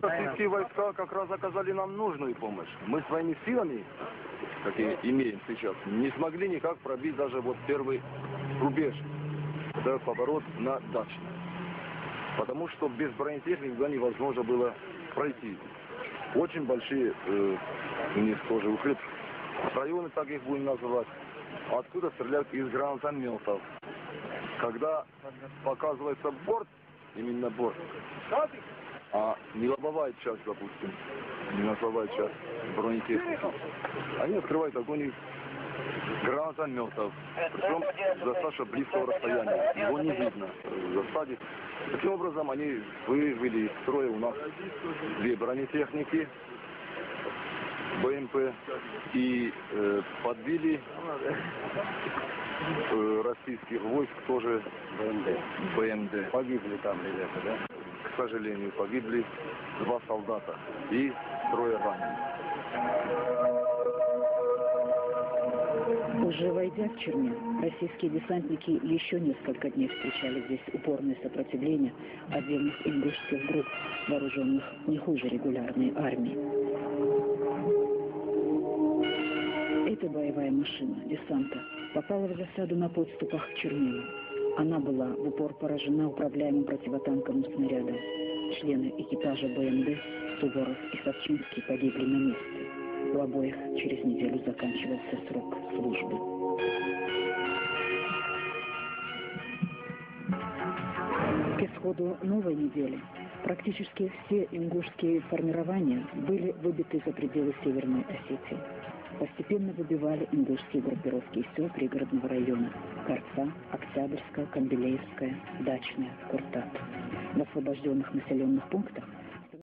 Российские войска как раз оказали нам нужную помощь. Мы своими силами, как и имеем сейчас, не смогли никак пробить даже вот первый рубеж. Это поворот на Дачный. Потому что без бронетехники туда невозможно было пройти. Очень большие у них тоже укрепки. Районы, так их будем называть. Откуда стреляют из гранатометов. Когда показывается борт, именно борт, а не лобовая часть, допустим, не носовая часть бронетехники, они открывают огонь из гранатометов, причем с достаточно близкого расстояния, его не видно в засаде. Таким образом, они вывели из строя у нас две бронетехники, БМП, и подбили российских войск тоже БМД. Погибли там ребята, да? К сожалению, погибли 2 солдата и 3 раненых. Уже войдя в Черню, российские десантники еще несколько дней встречали здесь упорное сопротивление отдельных ингушских групп, вооруженных не хуже регулярной армии. Эта боевая машина десанта попала в засаду на подступах к Чернилу. Она была в упор поражена управляемым противотанковым снарядом. Члены экипажа БМД Суворов и Савчинский погибли на месте. У обоих через неделю заканчивался срок службы. К исходу новой недели практически все ингушские формирования были выбиты за пределы Северной Осетии. Постепенно выбивали ингушские группировки из сел пригородного района – Карца, Октябрьская, Камбелеевская, Дачная, Куртат. В освобожденных населенных пунктах